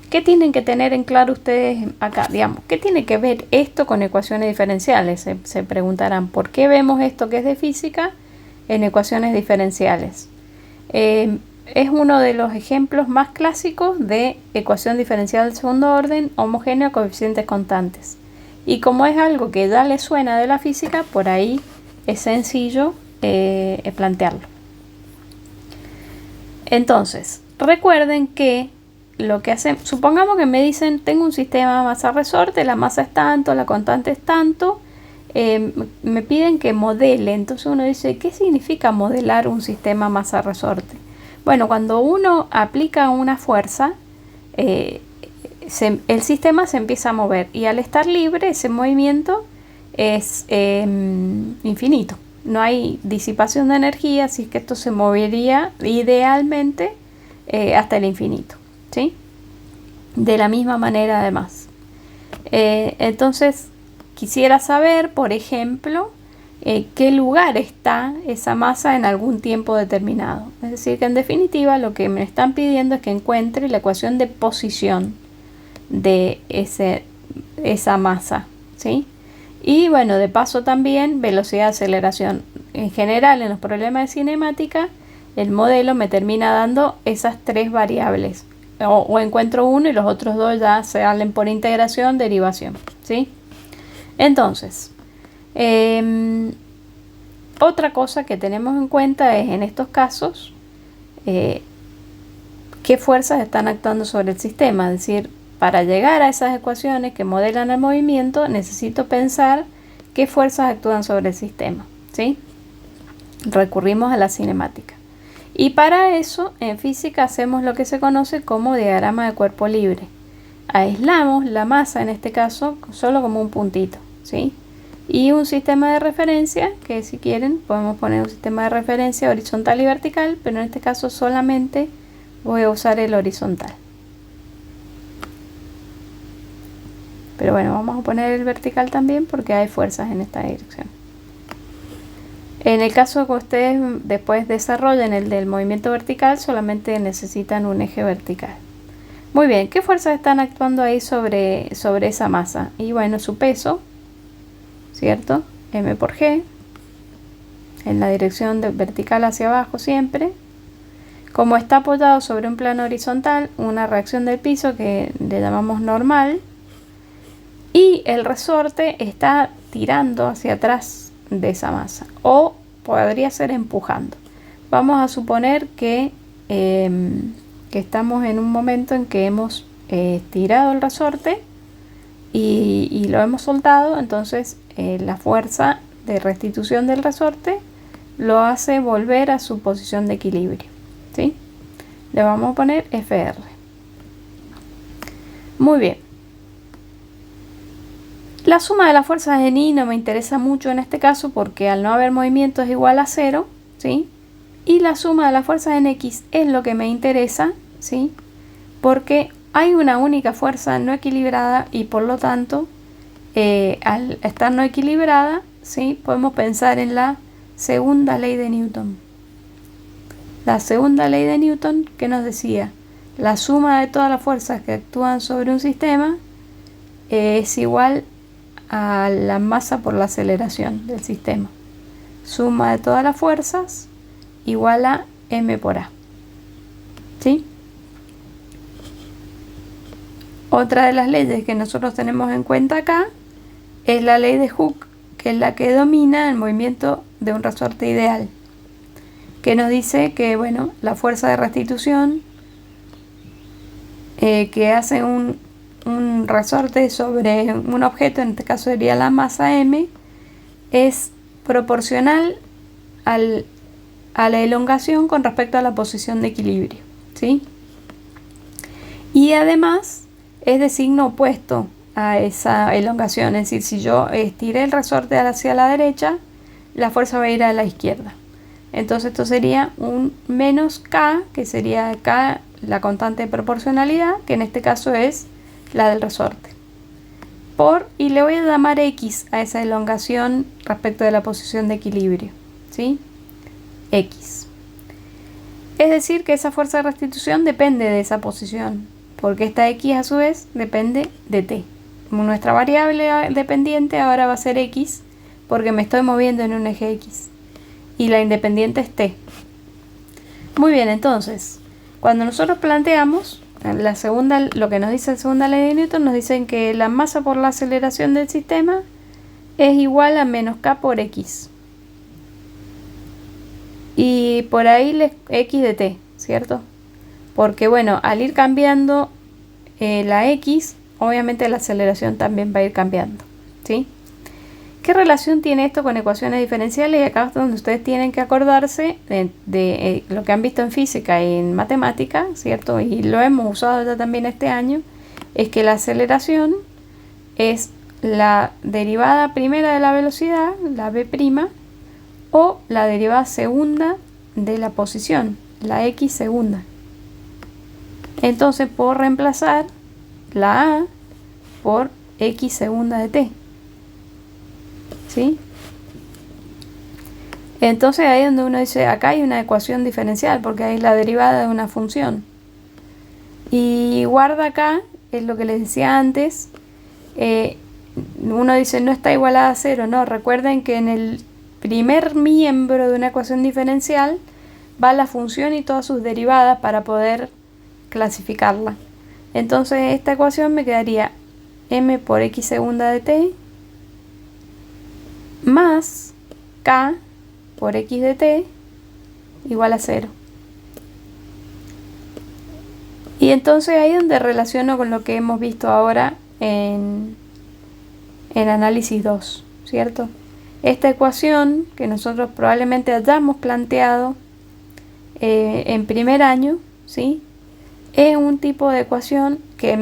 ¿Qué tienen que tener en claro ustedes acá? Digamos, ¿qué tiene que ver esto con ecuaciones diferenciales? Se preguntarán, ¿por qué vemos esto que es de física en ecuaciones diferenciales? Es uno de los ejemplos más clásicos de ecuación diferencial de segundo orden homogénea a coeficientes constantes. Y como es algo que ya les suena de la física, por ahí es sencillo plantearlo. Entonces, recuerden que lo que hacen, supongamos que me dicen, tengo un sistema masa-resorte, la masa es tanto, la constante es tanto, me piden que modele. Entonces uno dice, ¿qué significa modelar un sistema masa-resorte? Bueno, cuando uno aplica una fuerza, el sistema se empieza a mover, y al estar libre ese movimiento es infinito. No hay disipación de energía, así que esto se movería idealmente hasta el infinito, ¿sí? De la misma manera, además, Entonces quisiera saber, por ejemplo, qué lugar está esa masa en algún tiempo determinado. Es decir, que en definitiva lo que me están pidiendo es que encuentre la ecuación de posición de esa masa, ¿sí? Y bueno, de paso también velocidad de aceleración. En general, en los problemas de cinemática, el modelo me termina dando esas tres variables. O encuentro uno y los otros dos ya salen por integración, derivación, ¿sí? Entonces, otra cosa que tenemos en cuenta es en estos casos qué fuerzas están actuando sobre el sistema. Es decir, para llegar a esas ecuaciones que modelan el movimiento, necesito pensar qué fuerzas actúan sobre el sistema, ¿sí? Recurrimos a la cinemática. Y para eso, en física, hacemos lo que se conoce como diagrama de cuerpo libre. Aislamos la masa, en este caso, solo como un puntito, ¿sí? Y un sistema de referencia, que si quieren, podemos poner un sistema de referencia horizontal y vertical, pero en este caso solamente voy a usar el horizontal. Pero bueno, vamos a poner el vertical también porque hay fuerzas en esta dirección. En el caso que ustedes después desarrollen el del movimiento vertical, solamente necesitan un eje vertical. Muy bien, ¿qué fuerzas están actuando ahí sobre esa masa? Y bueno, su peso, ¿cierto? M por G, en la dirección de vertical hacia abajo siempre. Como está apoyado sobre un plano horizontal, una reacción del piso que le llamamos normal. Y el resorte está tirando hacia atrás de esa masa, o podría ser empujando. Vamos a suponer que estamos en un momento en que hemos tirado el resorte y lo hemos soltado. Entonces la fuerza de restitución del resorte lo hace volver a su posición de equilibrio, ¿sí? Le vamos a poner FR. Muy bien. La suma de las fuerzas en I no me interesa mucho en este caso porque al no haber movimiento es igual a 0, ¿sí? Y la suma de las fuerzas en X es lo que me interesa, ¿sí? Porque hay una única fuerza no equilibrada y por lo tanto, al estar no equilibrada, ¿sí? Podemos pensar en la segunda ley de Newton. La segunda ley de Newton que nos decía, la suma de todas las fuerzas que actúan sobre un sistema es igual a la masa por la aceleración del sistema. Suma de todas las fuerzas igual a m por a. ¿Sí? Otra de las leyes que nosotros tenemos en cuenta acá es la ley de Hooke, que es la que domina el movimiento de un resorte ideal, que nos dice que bueno, la fuerza de restitución que hace un resorte sobre un objeto, en este caso sería la masa m, es proporcional a la elongación con respecto a la posición de equilibrio, ¿sí? Y además es de signo opuesto a esa elongación, es decir, si yo estiré el resorte hacia la derecha, la fuerza va a ir a la izquierda. Entonces esto sería un menos K, que sería K la constante de proporcionalidad, que en este caso es la del resorte. Y le voy a llamar X a esa elongación respecto de la posición de equilibrio, ¿sí? X. Es decir, que esa fuerza de restitución depende de esa posición, porque esta X a su vez depende de T. Nuestra variable dependiente ahora va a ser X, porque me estoy moviendo en un eje X. Y la independiente es T. Muy bien, entonces, cuando nosotros planteamos lo que nos dice la segunda ley de Newton, nos dicen que la masa por la aceleración del sistema es igual a menos K por X. Y por ahí X de T, ¿cierto? Porque bueno, al ir cambiando la X, obviamente la aceleración también va a ir cambiando, ¿sí? ¿Qué relación tiene esto con ecuaciones diferenciales? Y acá es donde ustedes tienen que acordarse de lo que han visto en física y en matemática, ¿cierto? Y lo hemos usado ya también este año, es que la aceleración es la derivada primera de la velocidad, la v', o la derivada segunda de la posición, la x segunda. Entonces puedo reemplazar la a por x segunda de t. ¿Sí? Entonces ahí es donde uno dice, acá hay una ecuación diferencial, porque ahí es la derivada de una función. Y guarda acá, es lo que les decía antes, uno dice no está igualada a 0, no, recuerden que en el primer miembro de una ecuación diferencial va la función y todas sus derivadas para poder clasificarla. Entonces esta ecuación me quedaría m por x segunda de t más k por x de t igual a 0. Y entonces ahí es donde relaciono con lo que hemos visto ahora en análisis 2, ¿cierto? Esta ecuación que nosotros probablemente hayamos planteado en primer año, ¿sí? Es un tipo de ecuación que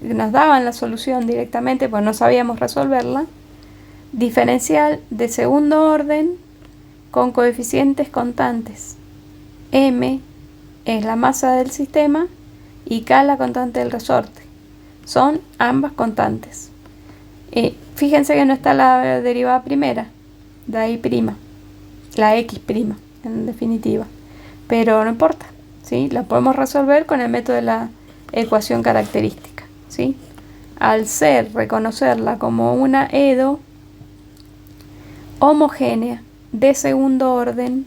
nos daban la solución directamente, pues no sabíamos resolverla, diferencial de segundo orden con coeficientes constantes. M es la masa del sistema y K la constante del resorte. Son ambas constantes. Fíjense que no está la derivada primera, de ahí prima, la x prima, en definitiva. Pero no importa, ¿sí? La podemos resolver con el método de la ecuación característica, ¿sí? Al reconocerla como una EDO homogénea de segundo orden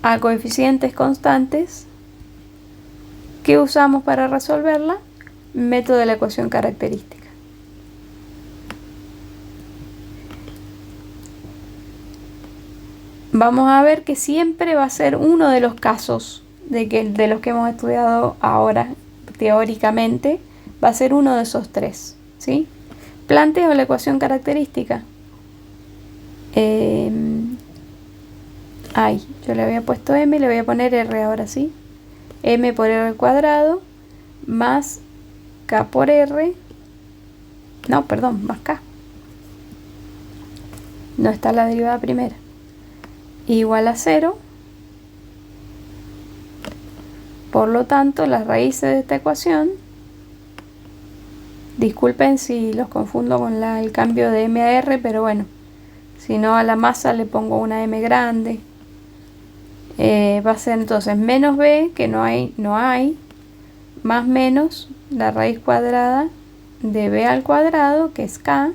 a coeficientes constantes, ¿qué usamos para resolverla? Método de la ecuación característica. Vamos a ver que siempre va a ser uno de los casos de los que hemos estudiado ahora teóricamente, va a ser uno de esos tres, ¿sí? Planteo la ecuación característica. Yo le había puesto m, le voy a poner r ahora sí. M por r cuadrado más k por r. No, perdón, más k. No está la derivada primera. Igual a 0. Por lo tanto, las raíces de esta ecuación, disculpen si los confundo con el cambio de m a r, pero bueno, si no a la masa le pongo una m grande. Va a ser entonces menos b, que no hay, más menos la raíz cuadrada de b al cuadrado, que es k,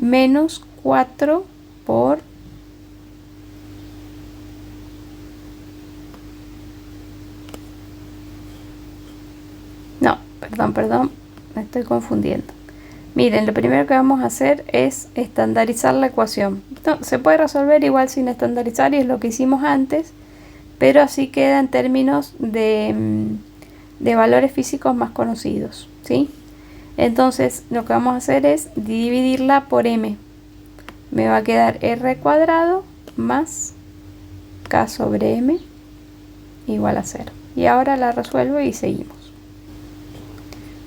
menos 4 por perdón, me estoy confundiendo. Miren, lo primero que vamos a hacer es estandarizar la ecuación. No, se puede resolver igual sin estandarizar y es lo que hicimos antes, pero así queda en términos de valores físicos más conocidos, ¿sí? Entonces lo que vamos a hacer es dividirla por m. Me va a quedar r cuadrado más k sobre m igual a 0. Y ahora la resuelvo y seguimos.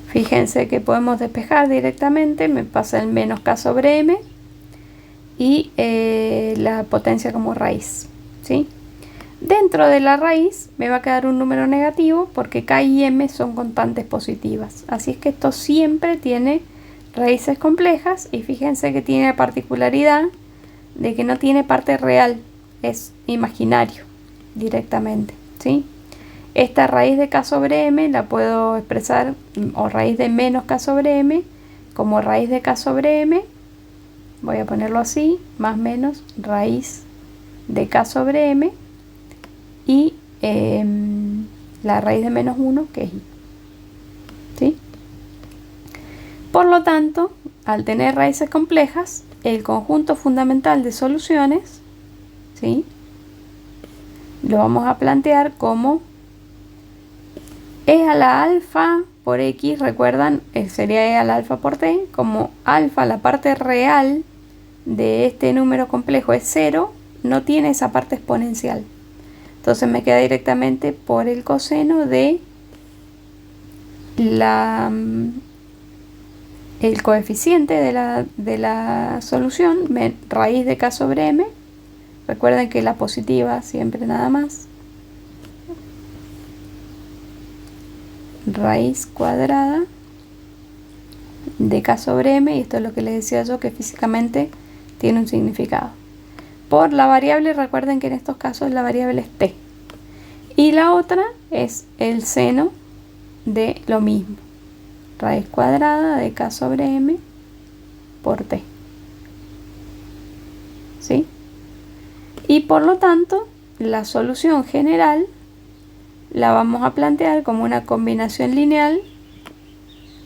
Fíjense que podemos despejar directamente, me pasa el menos k sobre m y la potencia como raíz, ¿sí? Dentro de la raíz me va a quedar un número negativo porque k y m son constantes positivas. Así es que esto siempre tiene raíces complejas y fíjense que tiene la particularidad de que no tiene parte real, es imaginario directamente, ¿sí? Esta raíz de k sobre m la puedo expresar, o raíz de menos k sobre m, como raíz de k sobre m, voy a ponerlo así, más menos raíz de k sobre m, y la raíz de menos 1, que es i, ¿sí? Por lo tanto, al tener raíces complejas, el conjunto fundamental de soluciones, ¿sí?, lo vamos a plantear como e a la alfa por x, recuerdan, sería e a la alfa por t, como alfa, la parte real de este número complejo es 0, no tiene esa parte exponencial. Entonces me queda directamente por el coseno de el coeficiente de la solución, raíz de k sobre m. Recuerden que la positiva siempre nada más. Raíz cuadrada de K sobre M, y esto es lo que les decía yo, que físicamente tiene un significado. Por la variable, recuerden que en estos casos la variable es t. Y la otra es el seno de lo mismo, raíz cuadrada de K sobre M por t. ¿Sí? Y por lo tanto, la solución general la vamos a plantear como una combinación lineal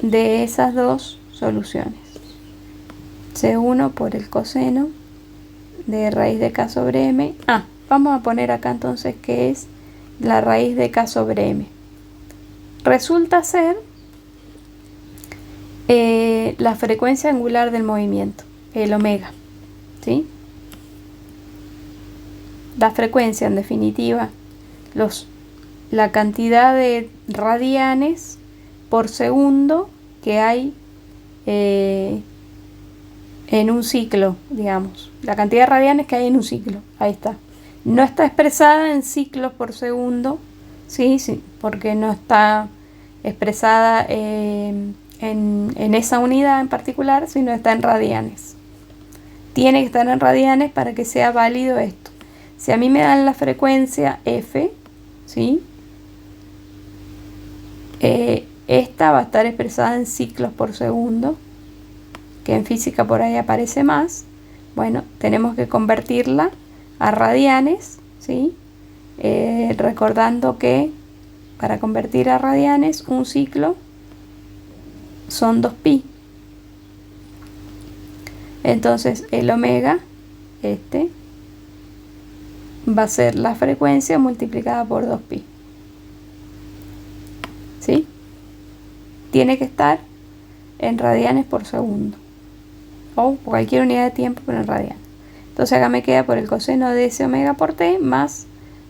de esas dos soluciones. C1 por el coseno de raíz de K sobre M. Vamos a poner acá entonces que es la raíz de K sobre M. Resulta ser la frecuencia angular del movimiento, el omega. ¿Sí? La frecuencia, en definitiva, la cantidad de radianes por segundo que hay en un ciclo, digamos. La cantidad de radianes que hay en un ciclo. Ahí está. No está expresada en ciclos por segundo, sí, porque no está expresada en esa unidad en particular, sino está en radianes. Tiene que estar en radianes para que sea válido esto. Si a mí me dan la frecuencia F, ¿sí? Esta va a estar expresada en ciclos por segundo, que en física por ahí aparece más. Bueno, tenemos que convertirla a radianes, ¿sí? Recordando que para convertir a radianes un ciclo son 2pi. Entonces el omega, va a ser la frecuencia multiplicada por 2pi. ¿Sí? Tiene que estar en radianes por segundo, o cualquier unidad de tiempo, pero en radianes. Entonces acá me queda por el coseno de ese omega por t más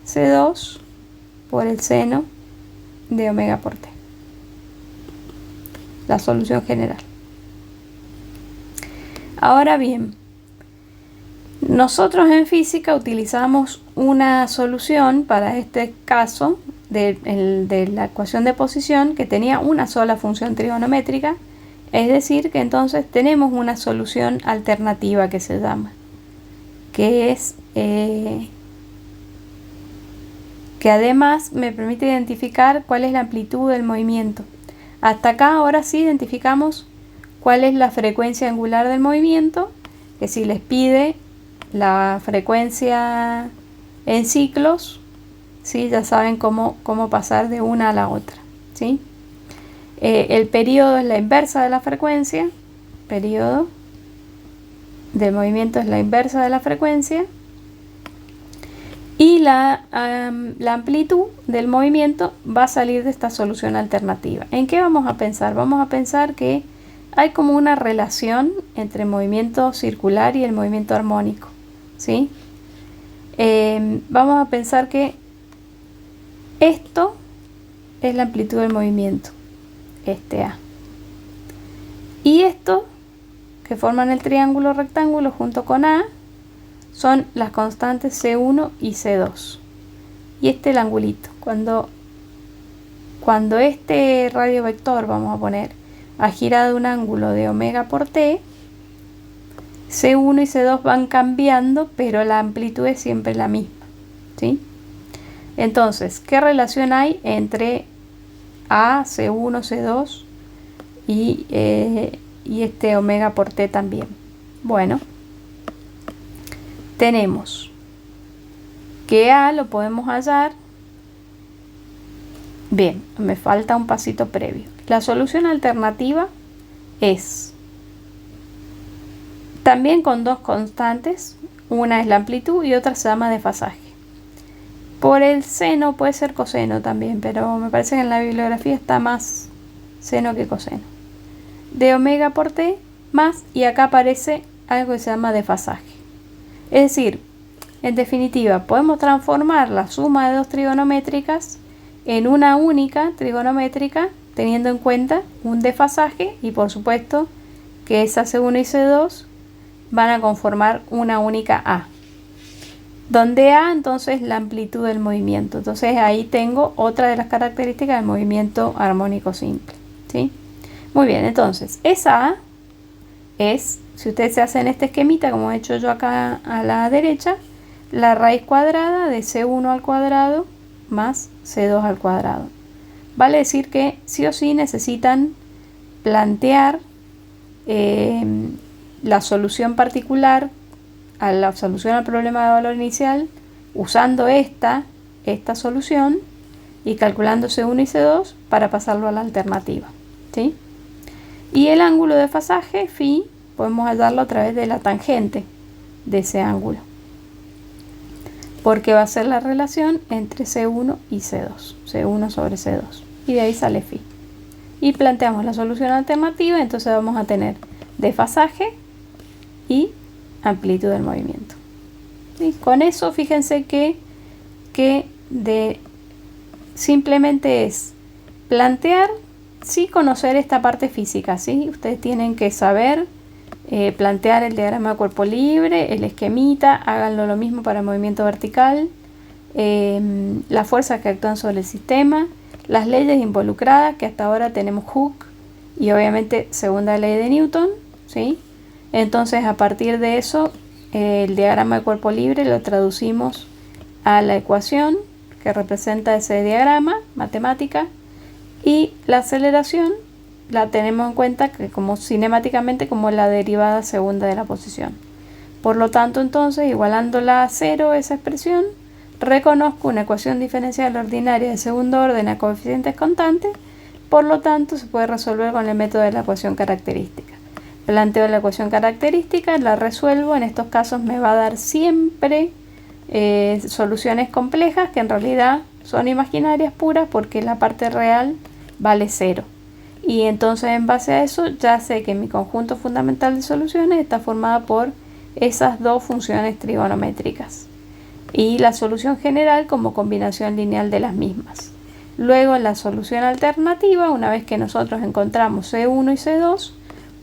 C2 por el seno de omega por t. La solución general. Ahora bien, nosotros en física utilizamos una solución para este caso de la ecuación de posición que tenía una sola función trigonométrica, es decir, que entonces tenemos una solución alternativa que se llama, que es que además me permite identificar cuál es la amplitud del movimiento. Hasta acá ahora sí identificamos cuál es la frecuencia angular del movimiento, que si les pide la frecuencia en ciclos, ¿sí? Ya saben cómo pasar de una a la otra, ¿sí? El periodo es la inversa de la frecuencia, periodo del movimiento es la inversa de la frecuencia, y la amplitud del movimiento va a salir de esta solución alternativa. ¿En qué vamos a pensar? Vamos a pensar que hay como una relación entre el movimiento circular y el movimiento armónico, ¿sí? Vamos a pensar que esto es la amplitud del movimiento, A. Y esto, que forman el triángulo rectángulo junto con A, son las constantes C1 y C2. Y el angulito. Cuando este radio vector, vamos a poner, ha girado un ángulo de omega por t, C1 y C2 van cambiando, pero la amplitud es siempre la misma, ¿sí? Entonces, ¿qué relación hay entre A, C1, C2 y este omega por t también? Bueno, tenemos que A lo podemos hallar. Bien, me falta un pasito previo. La solución alternativa es también con dos constantes. Una es la amplitud y otra se llama desfasaje. Por el seno puede ser coseno también, pero me parece que en la bibliografía está más seno que coseno. De omega por t más, y acá aparece algo que se llama desfasaje. Es decir, en definitiva, podemos transformar la suma de dos trigonométricas en una única trigonométrica, teniendo en cuenta un desfasaje, y por supuesto que esa C1 y C2 van a conformar una única A, donde A entonces la amplitud del movimiento. Entonces ahí tengo otra de las características del movimiento armónico simple, ¿sí? Muy bien, entonces, esa A es, si ustedes se hacen este esquemita, como he hecho yo acá a la derecha, la raíz cuadrada de C1 al cuadrado más C2 al cuadrado. Vale decir que sí o sí necesitan plantear la solución particular a la solución al problema de valor inicial usando esta solución y calculando C1 y C2 para pasarlo a la alternativa, ¿sí? Y el ángulo de desfasaje, phi, podemos hallarlo a través de la tangente de ese ángulo, porque va a ser la relación entre C1 y C2, C1 sobre C2, y de ahí sale phi. Y planteamos la solución alternativa, entonces vamos a tener desfasaje y amplitud del movimiento. Y con eso, fíjense que simplemente es plantear, sí, conocer esta parte física, ¿sí? Ustedes tienen que saber plantear el diagrama de cuerpo libre, el esquemita, háganlo lo mismo para el movimiento vertical, las fuerzas que actúan sobre el sistema, las leyes involucradas, que hasta ahora tenemos Hooke y obviamente segunda ley de Newton, ¿sí? Entonces, a partir de eso, el diagrama de cuerpo libre lo traducimos a la ecuación que representa ese diagrama matemática, y la aceleración la tenemos en cuenta que como cinemáticamente como la derivada segunda de la posición. Por lo tanto, entonces, igualándola a cero esa expresión, reconozco una ecuación diferencial ordinaria de segundo orden a coeficientes constantes, por lo tanto se puede resolver con el método de la ecuación característica. Planteo la ecuación característica, la resuelvo, en estos casos me va a dar siempre soluciones complejas que en realidad son imaginarias puras porque la parte real vale 0. Y entonces en base a eso ya sé que mi conjunto fundamental de soluciones está formada por esas dos funciones trigonométricas y la solución general como combinación lineal de las mismas. Luego en la solución alternativa, una vez que nosotros encontramos C1 y C2,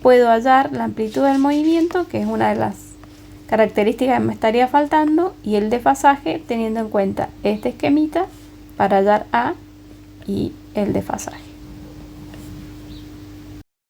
puedo hallar la amplitud del movimiento, que es una de las características que me estaría faltando, y el desfasaje teniendo en cuenta este esquemita para hallar A y el desfasaje.